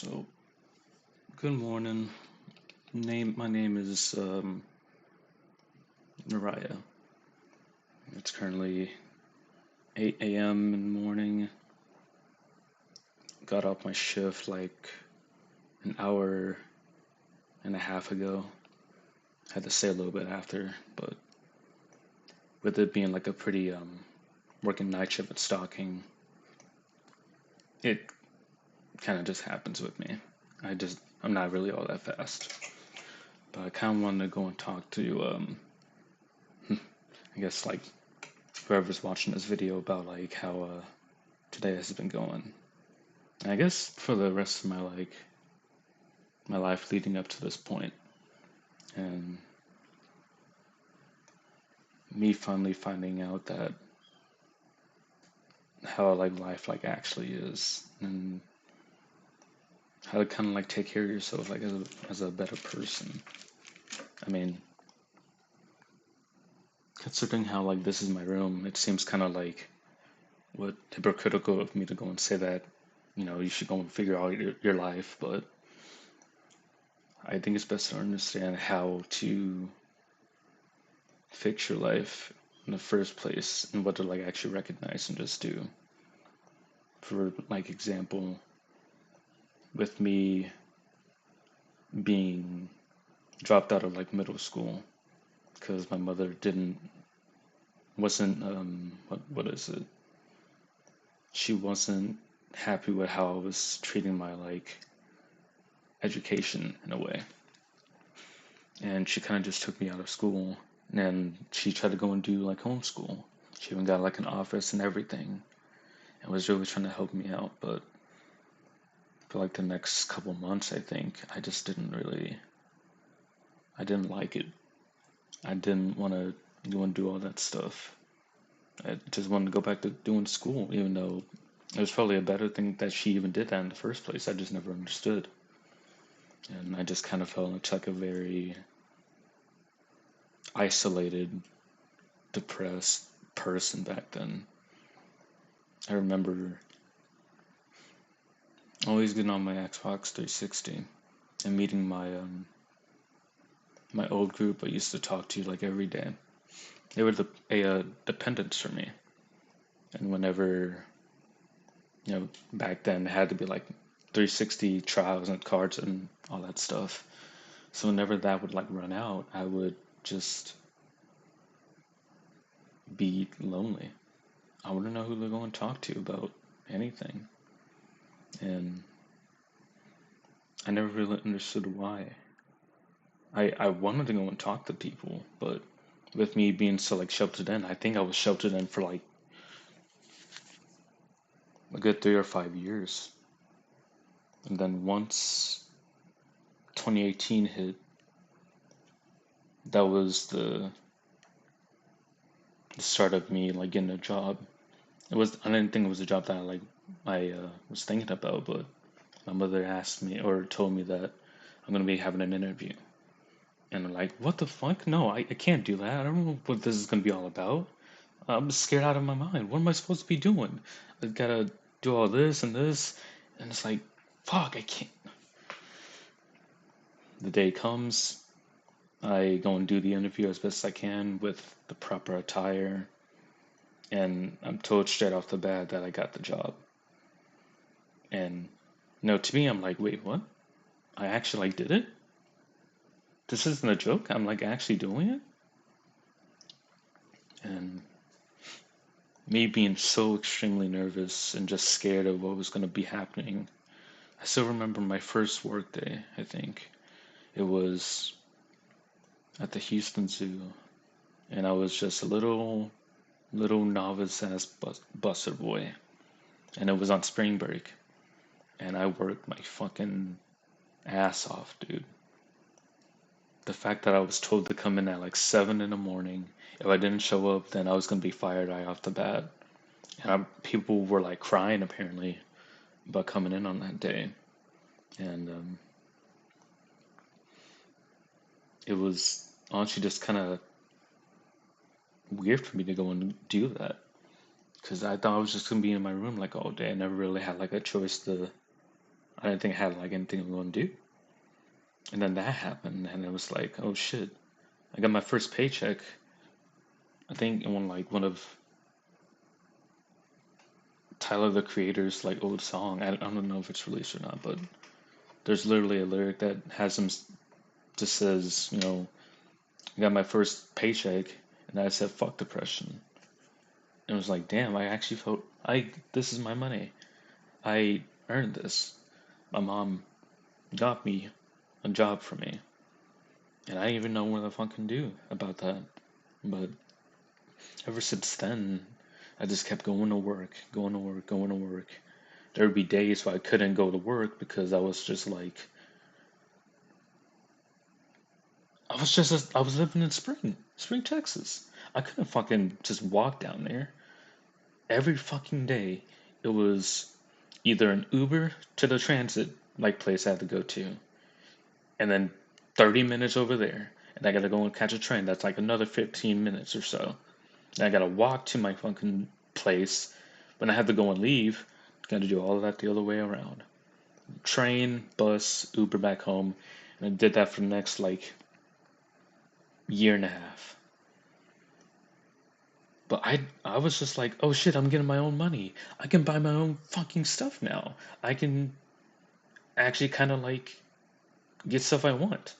So, good morning. My name is Mariah. It's currently 8 a.m. in the morning. Got off my shift like an hour and a half ago. Had to stay a little bit after, but with it being like a pretty working night shift at Stocking, it kind of just happens with me. I'm not really all that fast, but I kind of wanted to go and talk to I guess like whoever's watching this video about like how today has been going. I guess for the rest of my life leading up to this point, and me finally finding out that how like life like actually is, and how to kind of like take care of yourself like as a better person. I mean, considering how like this is my room, it seems kind of like what hypocritical of me to go and say that you should go and figure out your life, but I think it's best to understand how to fix your life in the first place and what to like actually recognize and just do. For like example, with me being dropped out of like middle school because my mother didn't wasn't what is it? She wasn't happy with how I was treating my like education in a way, and she kind of just took me out of school. And she tried to go and do like homeschool. She even got like an office and everything, and was really trying to help me out. But for like the next couple months, I think I just I didn't like it. I didn't want to go and do all that stuff. I just wanted to go back to doing school, even though it was probably a better thing that she even did that in the first place. I just never understood. And I just kind of felt like a very isolated, depressed person back then. I remember always getting on my Xbox 360 and meeting my old group I used to talk to like every day. They were a dependents for me. And whenever back then it had to be like 360 trials and cards and all that stuff. So whenever that would like run out, I would just be lonely. I wouldn't know who to go and talk to about anything. And I never really understood why. I wanted to go and talk to people, but with me being so like sheltered in, I think I was sheltered in for like a good 3 or 5 years. And then once 2018 hit, that was the start of me like getting a job. I didn't think it was a job that I was thinking about, but my mother asked me or told me that I'm gonna be having an interview. And I'm like, what the fuck? No, I can't do that. I don't know what this is gonna be all about. I'm scared out of my mind. What am I supposed to be doing? I gotta do all this and this, and it's like, fuck, I can't. The day comes, I go and do the interview as best I can with the proper attire, and I'm told straight off the bat that I got the job. And to me, I'm like, wait, what? I actually like did it? This isn't a joke. I'm like actually doing it? And me being so extremely nervous and just scared of what was going to be happening. I still remember my first work day, I think. It was at the Houston Zoo, and I was just a little novice ass busser boy, and it was on spring break, and I worked my fucking ass off, dude. The fact that I was told to come in at like 7 in the morning. If I didn't show up, then I was gonna be fired right off the bat. And people were like crying apparently about coming in on that day, and it was honestly just kind of weird for me to go and do that because I thought I was just gonna be in my room like all day. I never really had like a choice to I didn't think I had like anything I'm going to do. And then that happened, and it was like, oh shit! I got my first paycheck. I think in one of Tyler the Creator's like old song. I don't know if it's released or not, but there's literally a lyric that has him just says, I got my first paycheck, and I said, fuck depression. And it was like, damn, I actually felt this is my money. I earned this. My mom got me a job for me, and I didn't even know what the fuck can do about that. But ever since then, I just kept going to work, going to work, going to work. There would be days where I couldn't go to work because I was living in Spring, Texas. I couldn't fucking just walk down there. Every fucking day, it was either an Uber to the transit like place I had to go to, and then 30 minutes over there, and I gotta go and catch a train. That's like another 15 minutes or so. And I gotta walk to my fucking place. When I have to go and leave, gotta do all of that the other way around. Train, bus, Uber back home, and I did that for the next like year and a half. But I was just like, oh shit, I'm getting my own money. I can buy my own fucking stuff now. I can actually kind of like get stuff I want.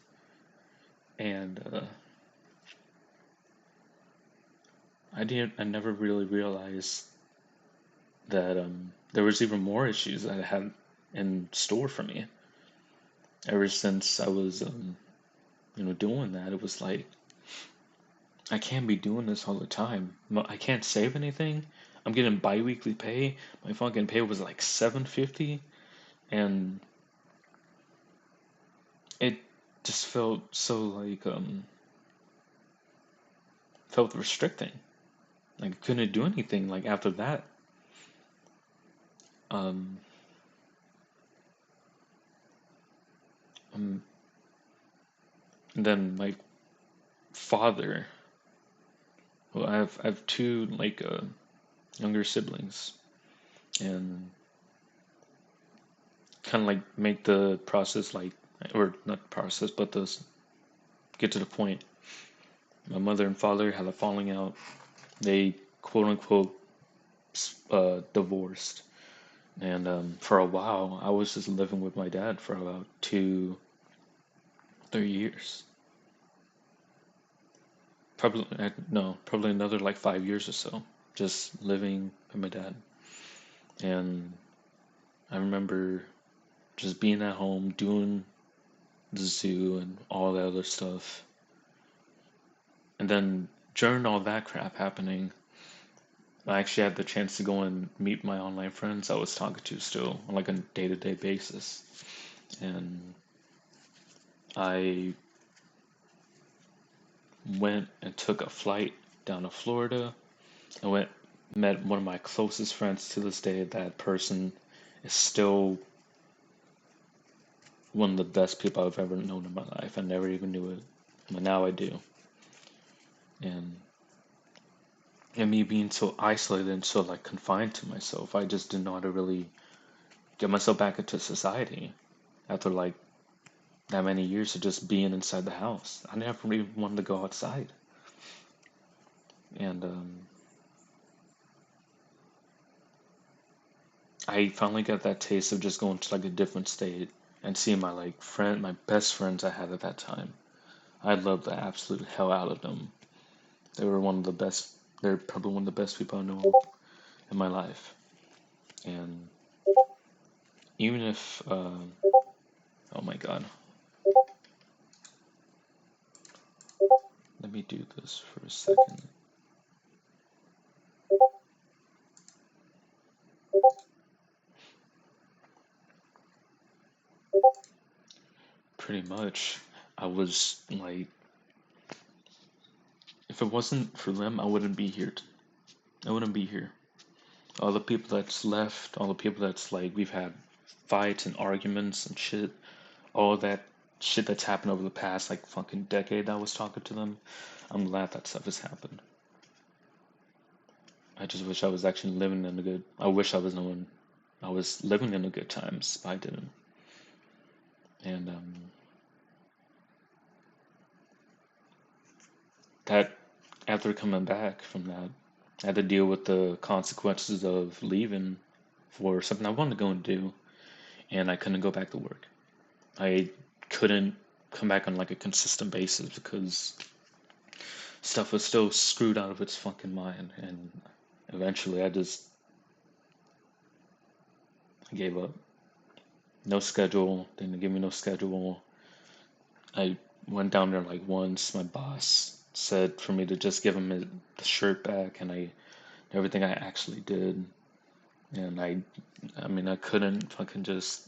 And I never really realized that there was even more issues that I had in store for me. Ever since I was doing that, it was like I can't be doing this all the time. I can't save anything. I'm getting bi-weekly pay. My fucking pay was like 750, and it just felt so like felt restricting. Like I couldn't do anything like after that. Um, um and then my father, well, I have two like younger siblings, and kind of like make the process like, or not process, but get to the point. My mother and father had a falling out. They quote unquote divorced, and for a while I was just living with my dad for about 2, 3 years. Probably no, probably another like 5 years or so, just living with my dad. And I remember just being at home doing the zoo and all that other stuff. And then during all that crap happening, I actually had the chance to go and meet my online friends I was talking to still on like a day-to-day basis. And I went and took a flight down to Florida. I went met one of my closest friends to this day. That person is still one of the best people I've ever known in my life. I never even knew it, but now I do. And me being so isolated and so like confined to myself, I just didn't know how to really get myself back into society after like that many years of just being inside the house. I never really wanted to go outside. And I finally got that taste of just going to like a different state and seeing my like my best friends I had at that time. I loved the absolute hell out of them. They were one of the best. They're probably one of the best people I know in my life. And even if, oh my God, let me do this for a second. Pretty much, I was like, if it wasn't for them, I wouldn't be here. I wouldn't be here. All the people that's left, all the people that's like, we've had fights and arguments and shit, all that shit that's happened over the past like fucking decade I was talking to them. I'm glad that stuff has happened. I just wish I was actually living in the good. I wish I was knowing I was living in the good times, but I didn't. And that after coming back from that, I had to deal with the consequences of leaving for something I wanted to go and do, and I couldn't go back to work. I couldn't come back on like a consistent basis because stuff was still screwed out of its fucking mind, and eventually I just gave up. No schedule, didn't give me no schedule. I went down there like once. My boss said for me to just give him the shirt back, and I everything I actually did, and I mean, I couldn't fucking just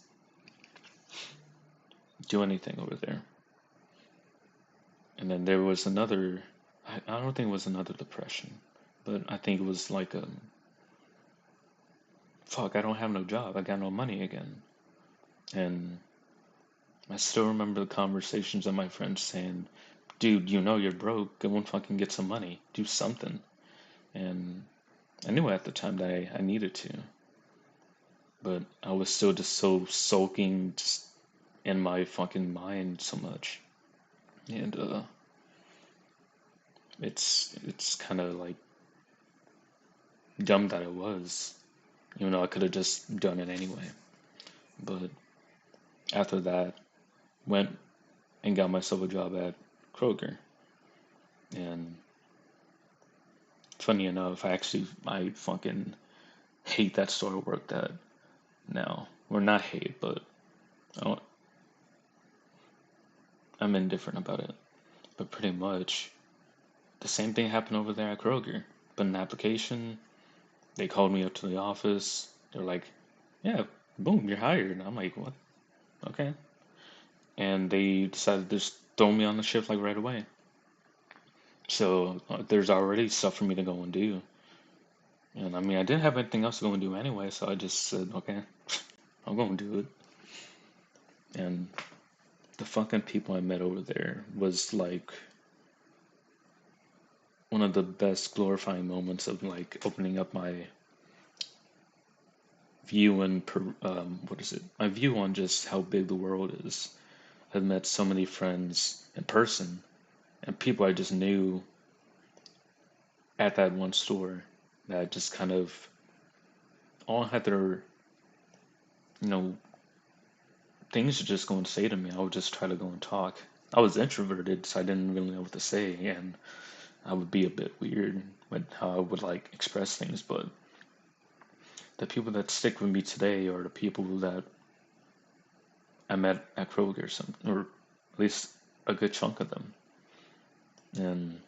do anything over there. And then there was another, I don't think it was another depression, but I think it was like fuck, I don't have no job, I got no money again. And I still remember the conversations of my friends saying, dude, you know you're broke, go and fucking get some money, do something. And I knew at the time that I needed to, but I was still just so sulking just in my fucking mind so much. And it's kind of like dumb that it was, even though I could have just done it anyway. But after that, went and got myself a job at Kroger. And funny enough, I fucking hate that store I worked at now. Or not hate, but I don't, I'm indifferent about it. But pretty much the same thing happened over there at Kroger. But an application, they called me up to the office. They're like, "Yeah, boom, you're hired." And I'm like, "What? Okay." And they decided to just throw me on the shift like right away. So there's already stuff for me to go and do. And I mean, I didn't have anything else to go and do anyway, so I just said, okay, I'll go and do it. And the fucking people I met over there was like one of the best glorifying moments of like opening up my view and what is it? My view on just how big the world is. I've met so many friends in person and people I just knew at that one store that just kind of all had their, you know, things to just go and say to me. I would just try to go and talk. I was introverted, so I didn't really know what to say, and I would be a bit weird with how I would like express things. But the people that stick with me today are the people that I met at Kroger, or something, or at least a good chunk of them. And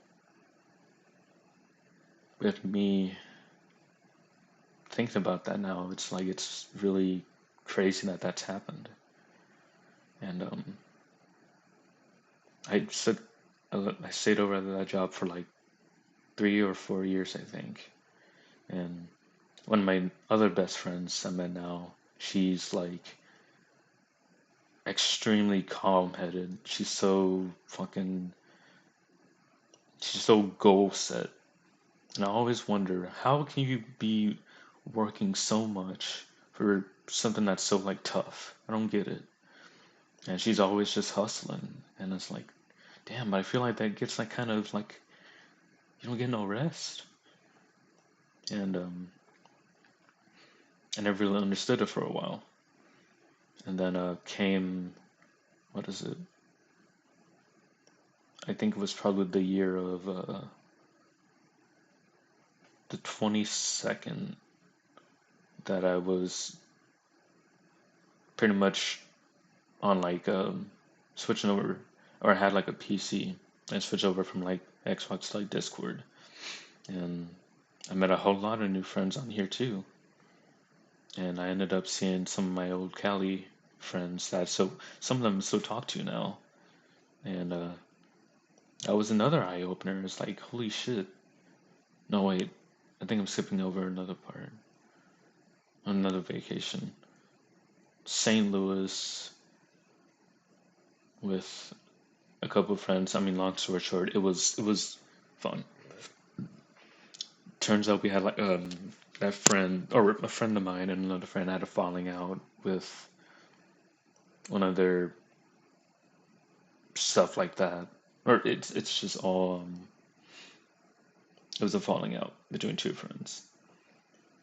with me thinking about that now, it's like it's really crazy that that's happened. And I said I stayed over at that job for like 3 or 4 years, I think. And one of my other best friends I met now, she's like extremely calm-headed. She's so goal set. And I always wonder, how can you be working so much for something that's so like tough? I don't get it. And she's always just hustling. And it's like, damn, but I feel like that gets like kind of like you don't get no rest. And I never really understood it for a while. And then came, what is it? I think it was probably the year of the 22nd that I was pretty much on like switching over, or I had like a PC and switched over from like Xbox to like Discord. And I met a whole lot of new friends on here too. And I ended up seeing some of my old Cali friends that so some of them still talk to now. And that was another eye opener. It's like, holy shit. No, wait. I think I'm skipping over another part. Another vacation. St. Louis with a couple of friends. I mean, long story short, it was fun. Turns out we had like that friend or a friend of mine and another friend had a falling out with one of their stuff like that. Or it's just all it was a falling out between two friends,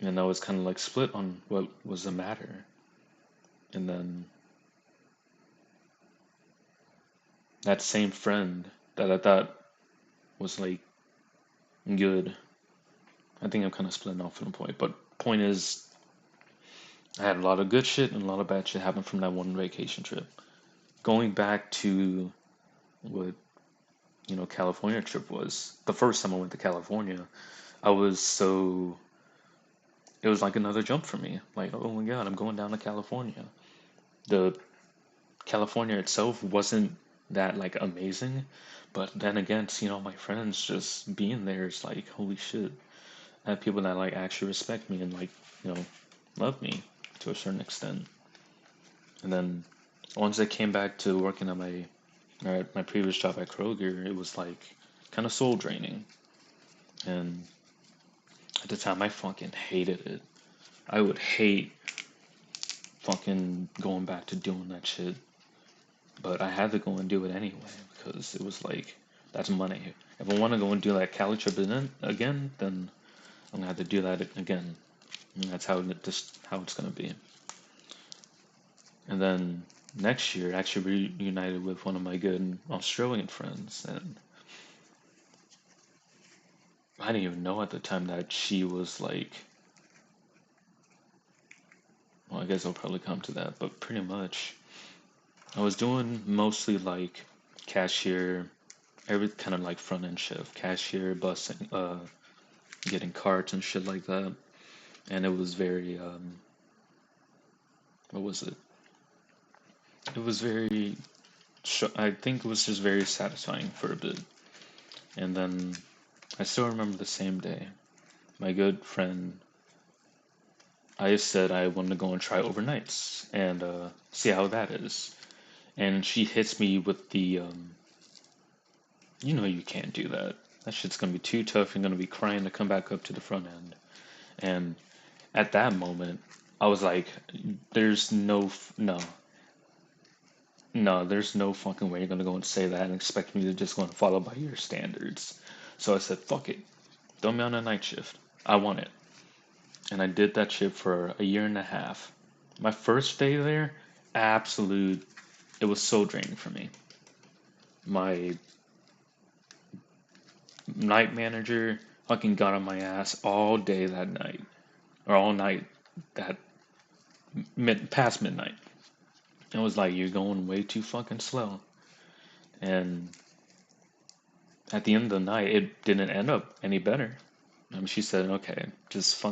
and I was kind of like split on what was the matter. And then that same friend that I thought was like good, I think I'm kind of splitting off from the point. But point is, I had a lot of good shit and a lot of bad shit happen from that one vacation trip. Going back to what California trip was the first time I went to California. I was so it was like another jump for me. Like, oh my God, I'm going down to California. The California itself wasn't that like amazing, but then again, seeing all my friends just being there is like, holy shit. I have people that like actually respect me and like, you know, love me to a certain extent. And then once I came back to working at my previous job at Kroger, it was like kind of soul draining. And at the time, I fucking hated it. I would hate fucking going back to doing that shit, but I had to go and do it anyway because it was like that's money. If I want to go and do that Cali trip again, then I'm gonna have to do that again. And that's how it's gonna be. And then next year, I actually reunited with one of my good Australian friends, and I didn't even know at the time that she was like, well, I guess I'll probably come to that, but pretty much I was doing mostly like cashier, every kind of like front end shift, cashier, busing, getting carts and shit like that. And it was very, what was it? It was very, I think it was just very satisfying for a bit. And then I still remember the same day, my good friend, I said I wanted to go and try overnights and see how that is. And she hits me with you can't do that. That shit's gonna be too tough. You're gonna be crying to come back up to the front end. And at that moment, I was like, there's no, there's no fucking way you're gonna go and say that and expect me to just go and follow by your standards. So I said, fuck it. Throw me on a night shift. I want it. And I did that shift for a year and a half. My first day there, absolute, it was so draining for me. My night manager fucking got on my ass all day that night, or all night that past midnight. It was like, you're going way too fucking slow. And at the end of the night, it didn't end up any better. She said, okay, just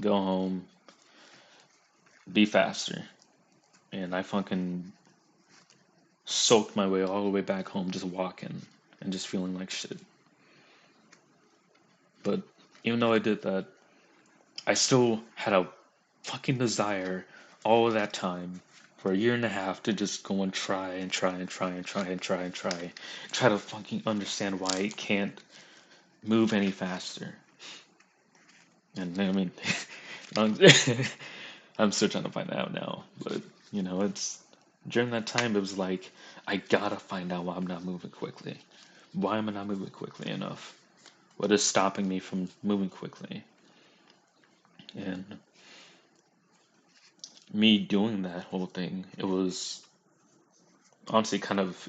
go home, be faster. And I fucking soaked my way all the way back home, just walking and just feeling like shit. But even though I did that, I still had a fucking desire all of that time for a year and a half to just go and try and try and try and try and try and try to fucking understand why it can't move any faster. And I mean, I'm, I'm still trying to find out now, but it's during that time it was like I gotta find out why I'm not moving quickly. Why am I not moving quickly enough? What is stopping me from moving quickly? And me doing that whole thing, it was honestly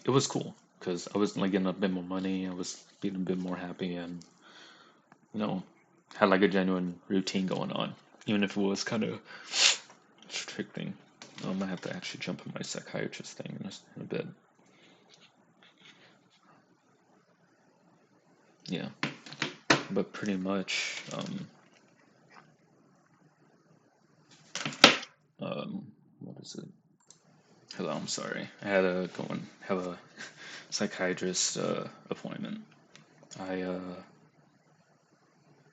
it was cool because I was like getting a bit more money, I was being a bit more happy, and you know, had like a genuine routine going on, even if it was kind of restricting. I might have to actually jump on my psychiatrist thing in a bit. Yeah, but pretty much, what is it? Hello, I'm sorry. I had to go and have a psychiatrist appointment. I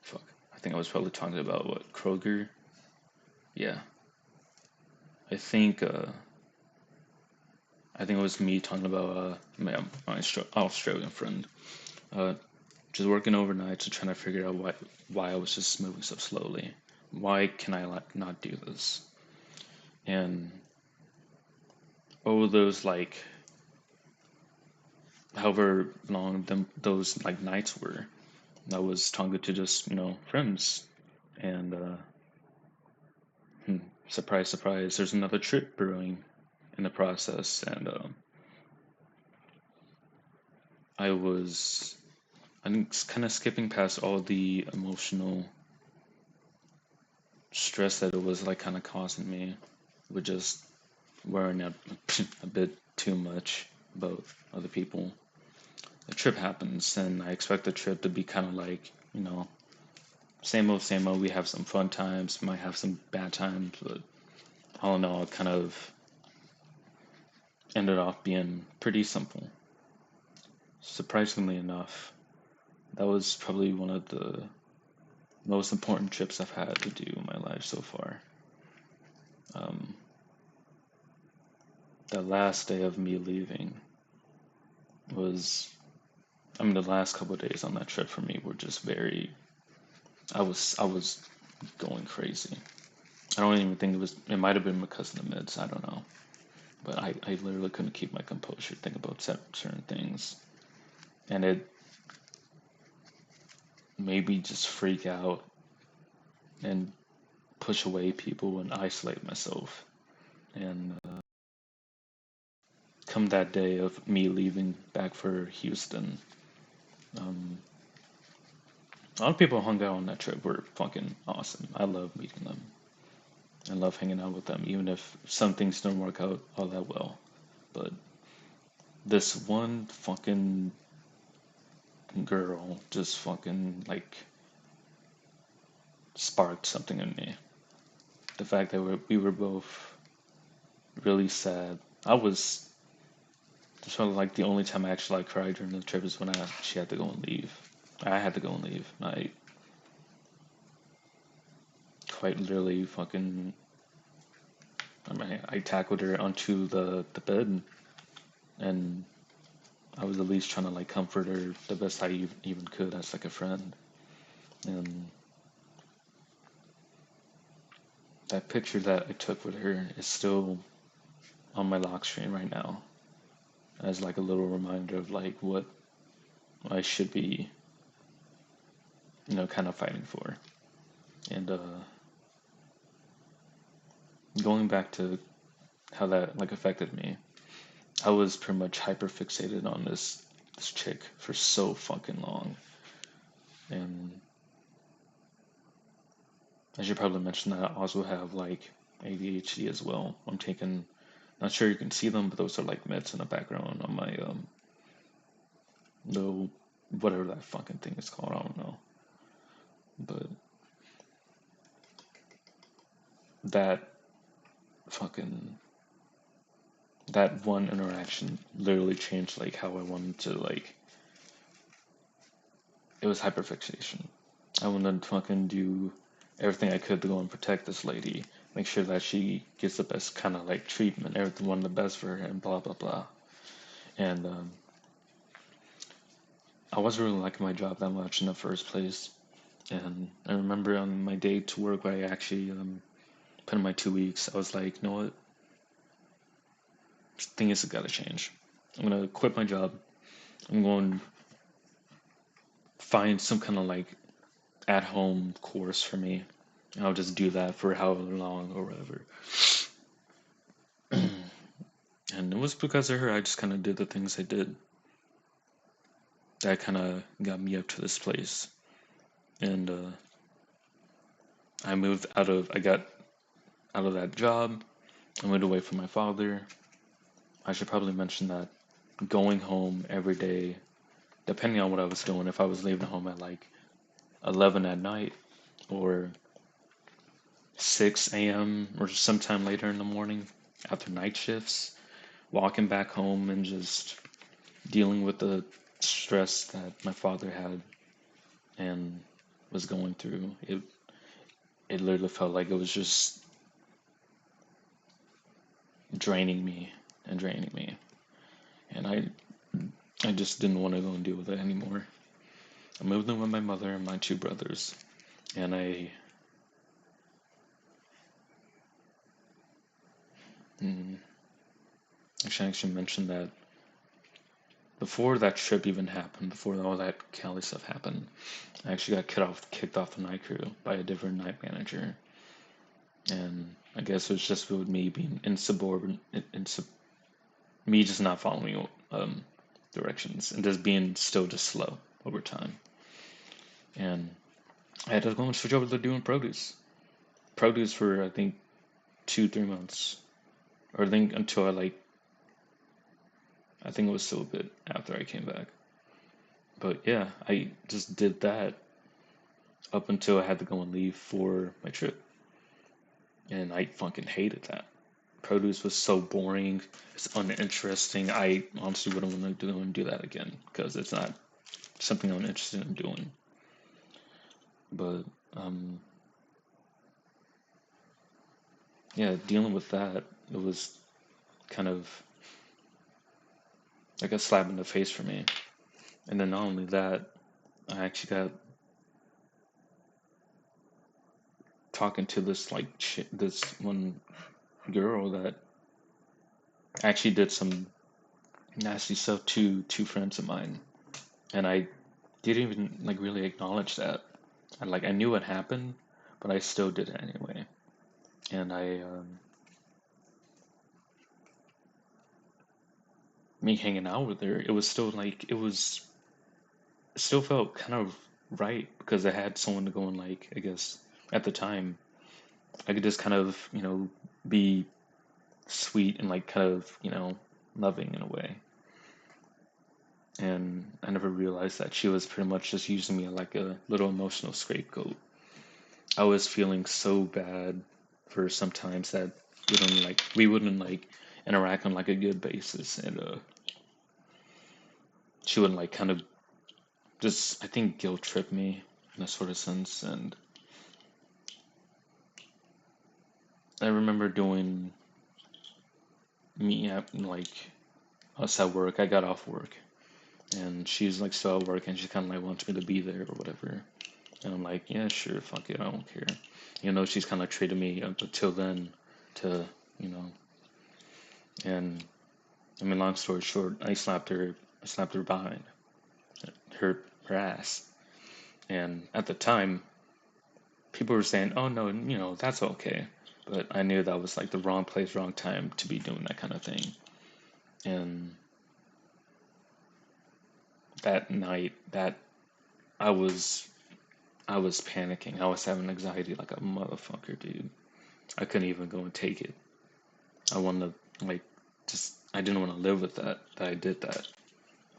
fuck. I think I was probably talking about what Kroger. Yeah, I think I think it was me talking about my Australian friend. Uh, just working overnight to trying to figure out why I was just moving so slowly. Why can I like not do this? And all those like however long those like nights were. I was talking to just friends, and hmm, surprise, surprise, there's another trip brewing in the process, and I was I think kind of skipping past all the emotional stress that it was like kind of causing me with just worrying a bit too much about other people. The trip happens, and I expect the trip to be kind of like, same old, same old. We have some fun times, might have some bad times, but all in all, it kind of ended off being pretty simple. Surprisingly enough, that was probably one of the most important trips I've had to do in my life so far. Um, the last day of me leaving was, I mean, the last couple of days on that trip for me were just very, I was going crazy. I don't even think it might have been because of the mids, I don't know. But I literally couldn't keep my composure, think about certain things. And it made me just freak out and push away people and isolate myself. And come that day of me leaving back for Houston, um, a lot of people hung out on that trip were fucking awesome. I love meeting them. I love hanging out with them, even if some things don't work out all that well. But this one fucking girl just fucking like sparked something in me. The fact that we were both really sad. I was sort of like the only time I actually like cried during the trip is when she had to go and leave. I had to go and leave. I quite literally fucking. I mean, I tackled her onto the bed, and I was at least trying to like comfort her the best I even could as like a friend. And that picture that I took with her is still on my lock screen right now as like a little reminder of like what I should be, kind of fighting for. And going back to how that like affected me, I was pretty much hyper fixated on this chick for so fucking long. And I should probably mention that I also have like ADHD as well. I'm taking, not sure you can see them, but those are like meds in the background on my no, whatever that fucking thing is called. I don't know, but that fucking that one interaction literally changed like how I wanted to like. It was hyperfixation. I wanted to fucking do everything I could to go and protect this lady, make sure that she gets the best kind of like treatment, everything one of the best for her, and blah blah blah. And I wasn't really liking my job that much in the first place. And I remember on my day to work where I actually put in my 2 weeks, I was like, you know what? This thing is gotta change. I'm gonna quit my job. I'm going to find some kind of like at home course for me. And I'll just do that for however long or whatever. And it was because of her, I just kind of did the things I did. That kind of got me up to this place. And I got out of that job. I moved away from my father. I should probably mention that going home every day, depending on what I was doing, if I was leaving home at like 11 at night or 6 a.m. or sometime later in the morning after night shifts, walking back home and just dealing with the stress that my father had and was going through. It literally felt like it was just draining me and draining me. And I just didn't want to go and deal with it anymore. I moved in with my mother and my two brothers, and mm, I should actually mention that before that trip even happened, before all that Cali stuff happened, I actually got kicked off the night crew by a different night manager, and I guess it was just with me being insubordinate, me just not following directions and just being still just slow over time. And I had to go and switch over to doing produce for I think 2 3 months, or I think until I think it was still a bit after I came back. But yeah, I just did that up until I had to go and leave for my trip. And I fucking hated that. Produce was so boring. It's uninteresting. I honestly wouldn't want to do that again because it's not something I'm interested in doing. But um, yeah, dealing with that, it was kind of like a slap in the face for me. And then not only that, I actually got talking to this one girl that actually did some nasty stuff to two friends of mine, and I didn't even like really acknowledge that. And like I knew what happened, but I still did it anyway. And me hanging out with her, it was still like it still felt kind of right because I had someone to go and like I guess at the time I could just kind of be sweet and like kind of loving in a way. And I never realized that she was pretty much just using me like a little emotional scapegoat. I was feeling so bad for sometimes that we wouldn't interact on like a good basis, and she would like kind of just I think guilt trip me in a sort of sense. And I remember doing me at like us at work. I got off work, and she's like still at work, and she kind of like wants me to be there or whatever. And I'm like, yeah, sure, fuck it, I don't care. She's kind of treated me up until then to, you know, and I mean, long story short, I slapped her behind, her ass. And at the time, people were saying, oh no, that's okay. But I knew that was like the wrong place, wrong time to be doing that kind of thing. And that night, I was, I was panicking. I was having anxiety like a motherfucker, dude. I couldn't even go and take it. I wanted to like I didn't want to live with that I did that.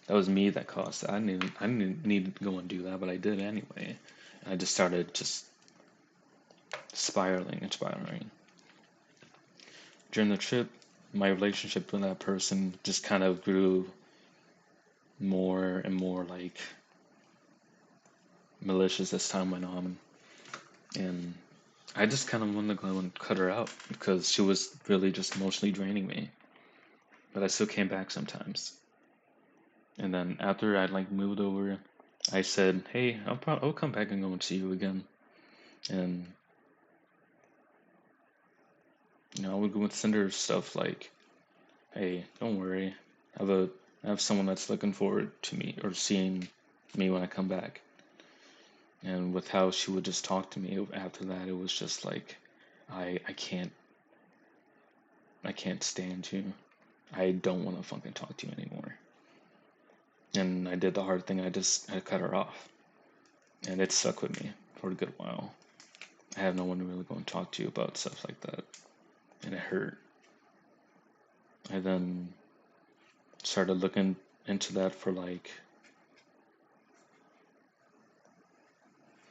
That was me that caused it. I didn't need to go and do that, but I did anyway. And I just started just spiraling and spiraling. During the trip, my relationship with that person just kind of grew more and more like malicious as time went on. And I just kind of wanted to go and cut her out because she was really just emotionally draining me. But I still came back sometimes. And then after I like moved over, I said, "Hey, I'll come back and go and see you again." And I would go and send her stuff like, "Hey, don't worry. I have someone that's looking forward to me or seeing me when I come back." And with how she would just talk to me after that, it was just like, I can't stand you. I don't want to fucking talk to you anymore. And I did the hard thing. I cut her off, and it stuck with me for a good while. I have no one to really go and talk to about stuff like that, and it hurt. I then started looking into that for like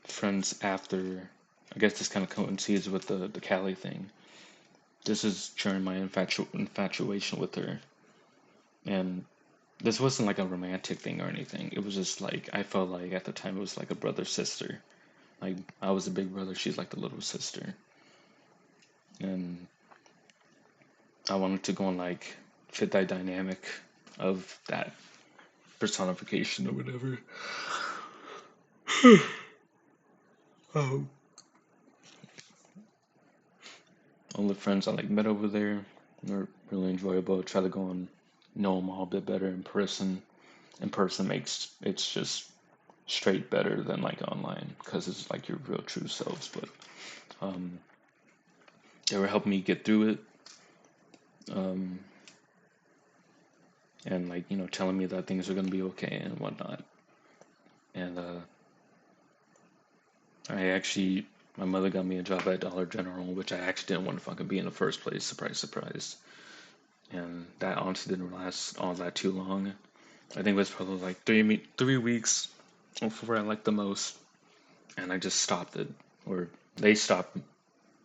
friends after. I guess this kind of coincides with the Cali thing. This is during my infatuation with her, and this wasn't like a romantic thing or anything. It was just like I felt like at the time it was like a brother sister. Like I was the big brother, she's like the little sister, and I wanted to go and like fit that dynamic of that personification or whatever. Oh. All the friends I like met over there were really enjoyable. Try to go and know them all a bit better in person. in person makes it's just straight better than like online because it's like your real true selves. But um, they were helping me get through it, um, and like telling me that things are gonna be okay and whatnot. And I actually, my mother got me a job at Dollar General, which I actually didn't want to fucking be in the first place. Surprise, surprise. And that honestly didn't last all that too long. I think it was probably like 3 weeks before I liked the most, and I just stopped it, or they stopped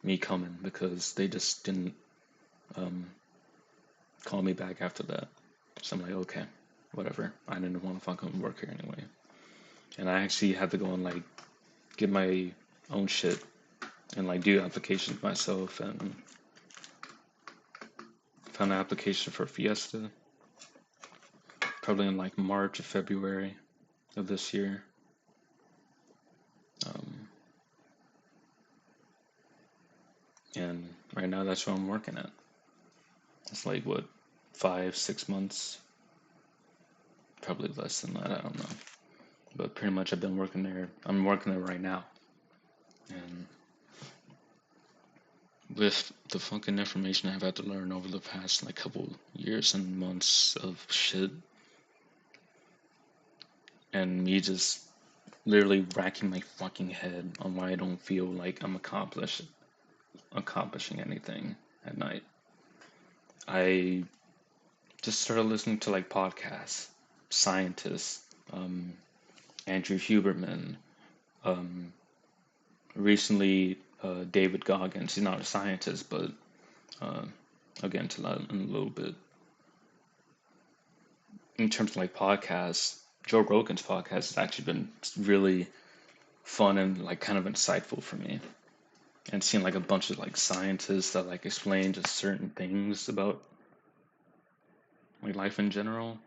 me coming because they just didn't um, call me back after that. So I'm like, okay, whatever. I didn't want to fucking work here anyway. And I actually had to go and like get my own shit and like do applications myself and found an application for Fiesta probably in like March or February of this year. Um, and right now that's what I'm working at. It's like what, 5, 6 months, probably less than that. I don't know. But pretty much I've been working there. I'm working there right now. And with the fucking information I've had to learn over the past like couple years and months of shit, and me just literally racking my fucking head on why I don't feel like I'm accomplishing anything at night. I just started listening to like podcasts, scientists, um, Andrew Huberman, um, recently David Goggins. He's not a scientist, but uh, again, to that in a little bit. In terms of like podcasts, Joe Rogan's podcast has actually been really fun and like kind of insightful for me. And seeing like a bunch of like scientists that like explain just certain things about like life in general,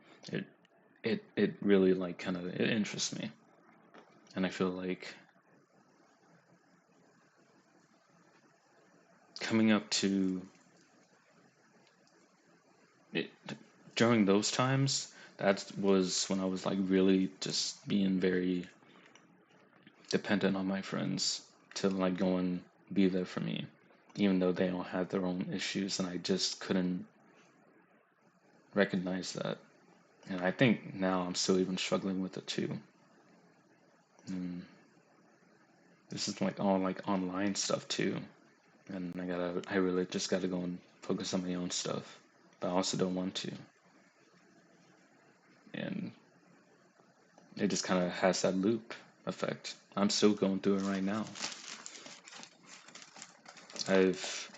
it it really like kind of it interests me. And I feel like coming up to it during those times, that was when I was like really just being very dependent on my friends to like go and be there for me, even though they all had their own issues, and I just couldn't recognize that. And I think now I'm still even struggling with it too. And this is like all like online stuff too, and I really just gotta go and focus on my own stuff, but I also don't want to, and it just kind of has that loop effect. I'm still going through it right now. I've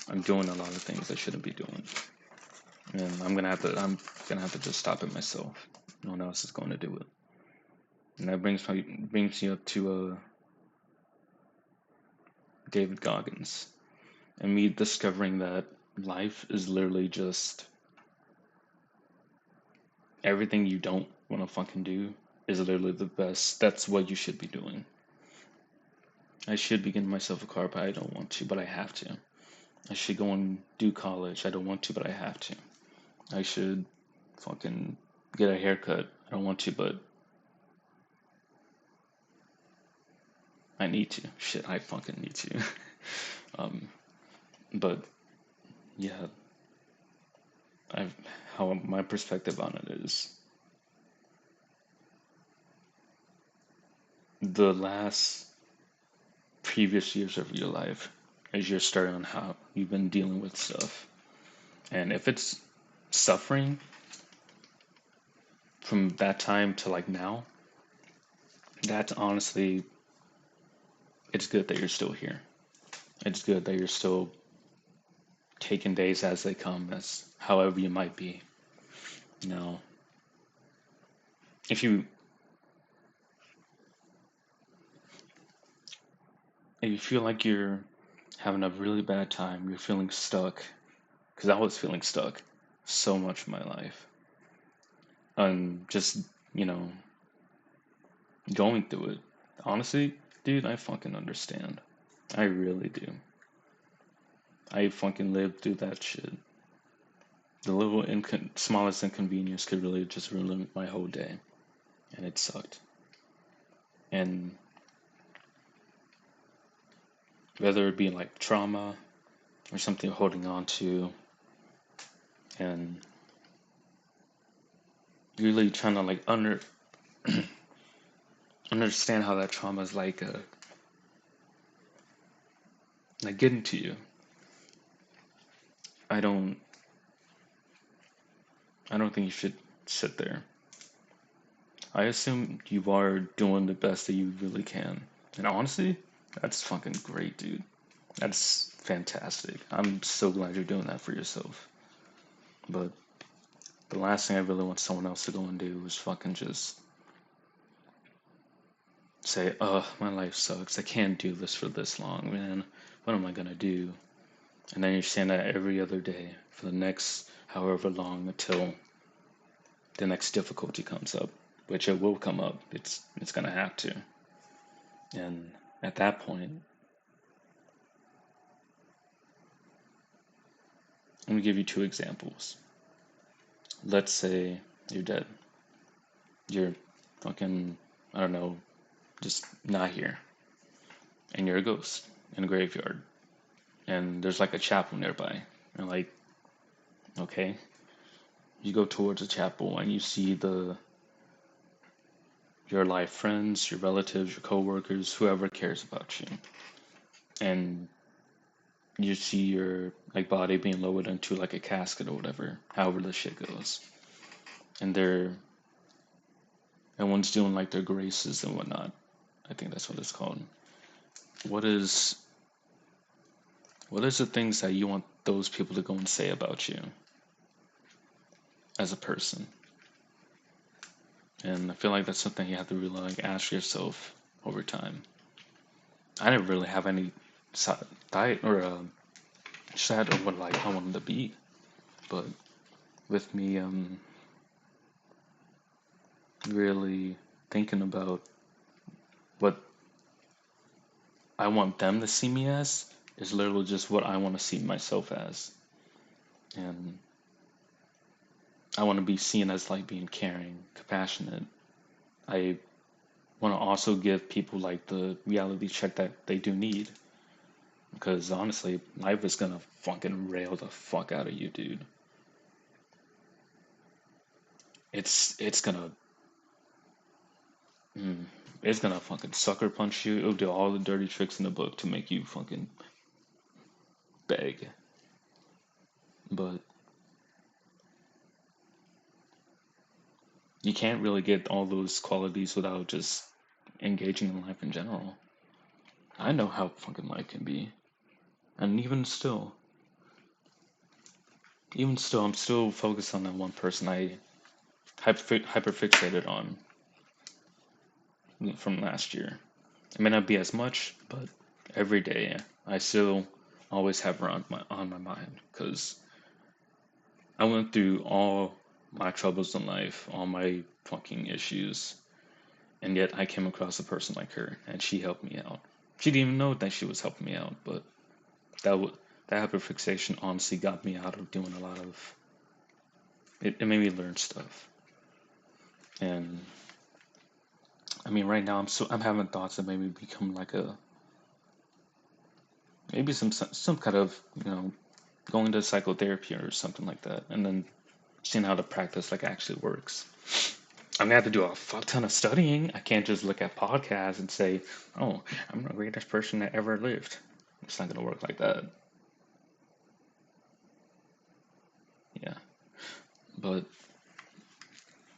I'm doing a lot of things I shouldn't be doing, and I'm gonna have to just stop it myself. No one else is going to do it, and that brings me up to David Goggins and me discovering that life is literally just everything you don't want to fucking do is literally the best. That's what you should be doing. I should be getting myself a car, but I don't want to, but I have to. I should go and do college. I don't want to, but I have to. I should fucking get a haircut. I don't want to, but I need to. Shit, I fucking need to. um, but yeah, I've how my perspective on it is the last previous years of your life as you're starting on how you've been dealing with stuff. And if it's suffering from that time to like now, that's honestly, it's good that you're still here. It's good that you're still taking days as they come, as however you might be. Now, if you if you feel like you're having a really bad time, you're feeling stuck, because I was feeling stuck so much in my life, and just you know going through it. Honestly, dude, I fucking understand. I really do. I fucking lived through that shit. The little smallest inconvenience could really just ruin my whole day, and it sucked. And whether it be like trauma or something you're holding on to, and really trying to like understand how that trauma is like getting to you. I don't I don't think you should sit there. I assume you are doing the best that you really can. And honestly, that's fucking great, dude. That's fantastic. I'm so glad you're doing that for yourself. But the last thing I really want someone else to go and do is fucking just say, my life sucks. I can't do this for this long, man. What am I gonna do? And then you're saying that every other day for the next however long until the next difficulty comes up, which it will come up. It's gonna have to. And at that point, let me give you two examples. Let's say you're dead. You're fucking, I don't know, just not here. And you're a ghost in a graveyard. And there's like a chapel nearby. And like, okay, you go towards the chapel and you see your life friends, your relatives, your coworkers, whoever cares about you. And you see your like body being lowered into like a casket or whatever, however the shit goes. And everyone's doing like their graces and whatnot. I think that's what it's called. What is what is the things that you want those people to go and say about you as a person? And I feel like that's something you have to really like ask yourself over time. I didn't really have any diet or set on what like I wanted to be, but with me really thinking about what I want them to see me as is literally just what I want to see myself as. And I want to be seen as like being caring, compassionate. I want to also give people like the reality check that they do need. Because honestly, life is gonna fucking rail the fuck out of you, dude. It's gonna mm, it's gonna fucking sucker punch you. It'll do all the dirty tricks in the book to make you fucking beg. But you can't really get all those qualities without just engaging in life in general. I know how fucking life can be. And even still, I'm still focused on that one person I hyper fixated on from last year. It may not be as much, but every day I still always have her on my mind because I went through all my troubles in life, all my fucking issues, and yet I came across a person like her, and she helped me out. She didn't even know that she was helping me out, but that w- that hyperfixation honestly got me out of doing a lot of. It made me learn stuff, and I mean, right now I'm having thoughts that maybe become like a maybe some kind of going to psychotherapy or something like that, and then seeing how the practice like actually works. I'm gonna have to do a fuck ton of studying. I can't just look at podcasts and say, "Oh, I'm the greatest person that ever lived." It's not gonna work like that. Yeah, but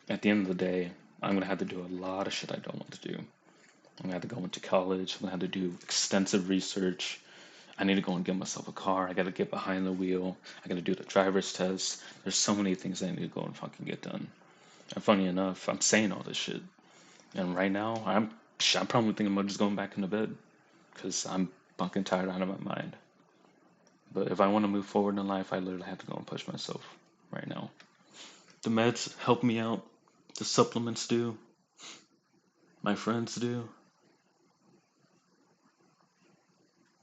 at the end of the day, I'm gonna have to do a lot of shit I don't want to do. I'm gonna have to go into college. I'm gonna have to do extensive research. I need to go and get myself a car. I gotta get behind the wheel. I gotta do the driver's test. There's so many things I need to go and fucking get done. And funny enough, I'm saying all this shit, and right now I'm probably thinking about just going back into bed because I'm fucking tired out of my mind. But if I want to move forward in life, I literally have to go and push myself right now. The meds help me out. The supplements do. My friends do.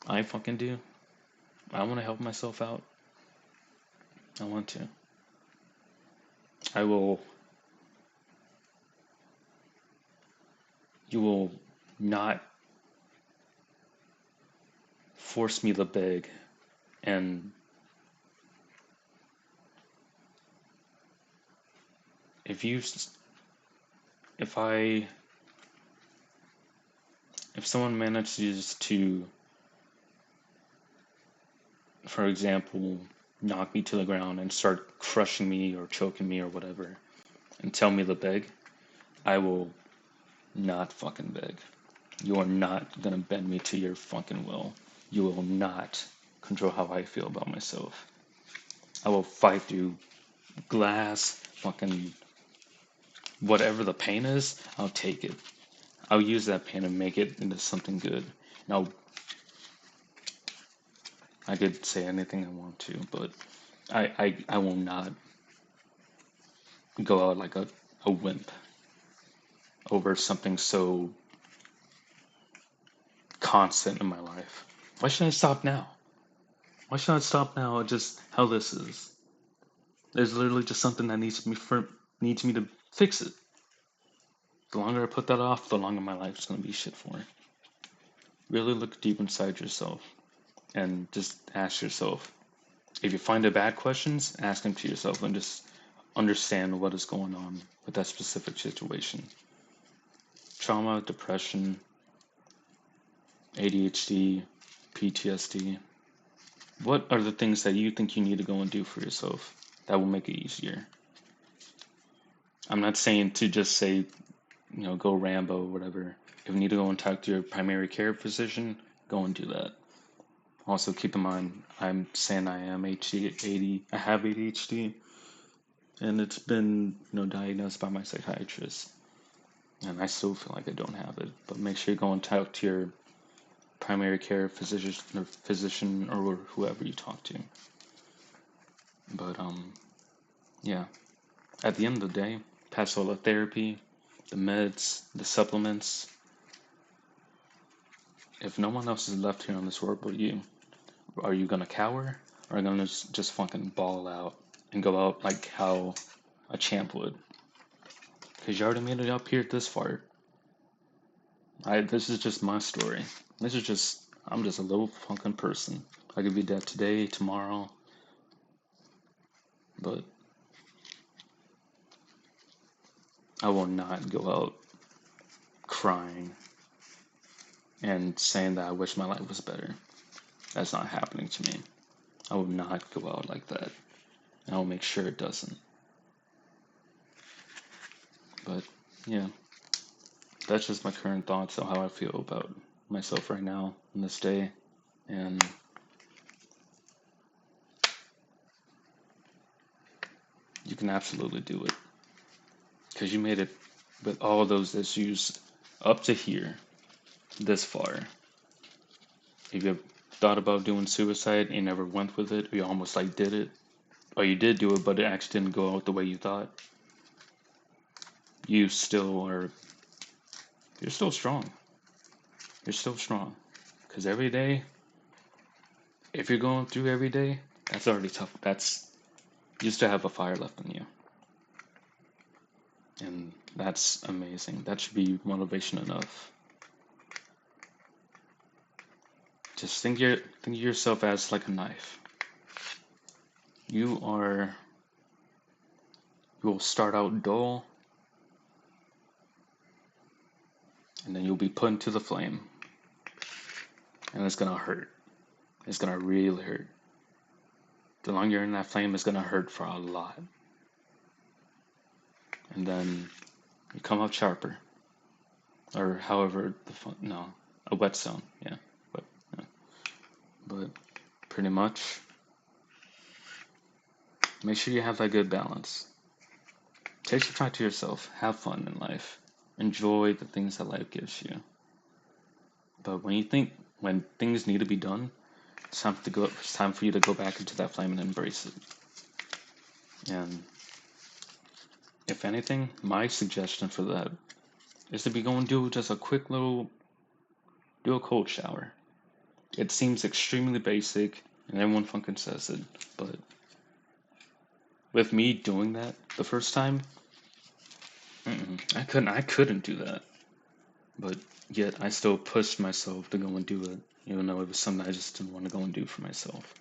I fucking do. I want to help myself out. I want to. I will, you will not force me to beg. And if you, if I, if someone manages to, for example, knock me to the ground and start crushing me or choking me or whatever, and tell me to beg, I will not fucking beg. You are not gonna bend me to your fucking will. You will not control how I feel about myself. I will fight through glass, fucking whatever the pain is, I'll take it. I'll use that pain and make it into something good. Now, I could say anything I want to, but I will not go out like a wimp over something so constant in my life. Why should I stop now? Why should I stop now at just how this is? There's literally just something that needs me to fix it. The longer I put that off, the longer my life's gonna be shit for. Really look deep inside yourself and just ask yourself. If you find a bad questions, ask them to yourself and just understand what is going on with that specific situation. Trauma, depression, ADHD, PTSD. What are the things that you think you need to go and do for yourself that will make it easier? I'm not saying to just say, go Rambo or whatever. If you need to go and talk to your primary care physician, go and do that. Also, keep in mind, I'm saying I am ADHD. I have ADHD, and it's been, diagnosed by my psychiatrist. And I still feel like I don't have it. But make sure you go and talk to your primary care physician or whoever you talk to. But yeah. At the end of the day, past all the therapy, the meds, the supplements, if no one else is left here on this world but you, are you gonna cower? Or are you gonna just fucking ball out and go out like how a champ would? Because you already made it up here this far. This is just my story. I'm just a little fucking person. I could be dead today, tomorrow, but I will not go out crying and saying that I wish my life was better. That's not happening to me. I will not go out like that. And I'll make sure it doesn't. But yeah, that's just my current thoughts on how I feel about myself right now in this day. And you can absolutely do it. Because you made it with all those issues up to here, this far. If you thought about doing suicide and you never went with it, or you almost like did it, or you did do it but it actually didn't go out the way you thought, you still are, you're still strong. You're still strong. Because every day, if you're going through every day, that's already tough. You still have a fire left in you. And that's amazing. That should be motivation enough. Just think of yourself as like a knife. You will start out dull, and then you'll be put into the flame. And it's gonna hurt. It's gonna really hurt. The longer you're in that flame, it's gonna hurt for a lot. And then you come up sharper. Or however a whetstone, yeah. But pretty much, make sure you have that good balance. Take some time to yourself. Have fun in life. Enjoy the things that life gives you. But when things need to be done, it's time for you to go back into that flame and embrace it. And if anything, my suggestion for that is to be going to do just a quick do a cold shower. It seems extremely basic, and everyone fucking says it, but with me doing that the first time, I couldn't do that. But yet I still pushed myself to go and do it, even though it was something I just didn't want to go and do for myself.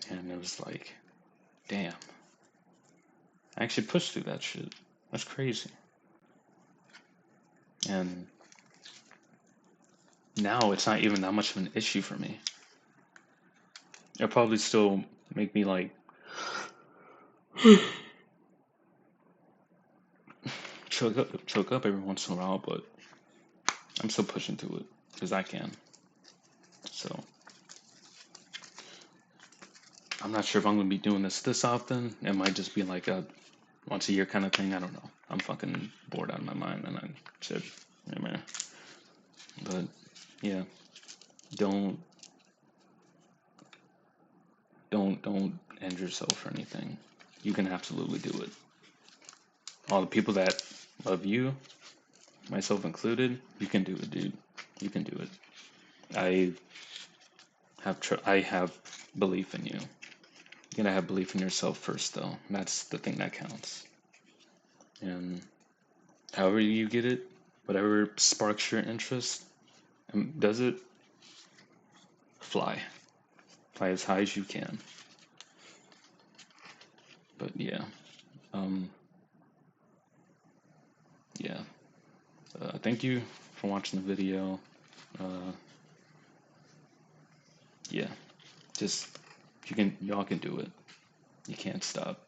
And it was like, damn, I actually pushed through that shit. That's crazy. And now it's not even that much of an issue for me. It'll probably still make me like choke up every once in a while, but I'm still pushing through it because I can. So I'm not sure if I'm gonna be doing this often. It might just be like a once a year kind of thing. I don't know. I'm fucking bored out of my mind, and I said, yeah, man. But yeah, don't don't end yourself or anything. You can absolutely do it. All the people that love you, myself included, you can do it, dude. You can do it. I I have belief in you. You gotta have belief in yourself first, though. That's the thing that counts. And however you get it, whatever sparks your interest, does it, fly. Fly as high as you can. But yeah, um, yeah. Thank you for watching the video. Uh, yeah, just y'all can do it. You can't stop.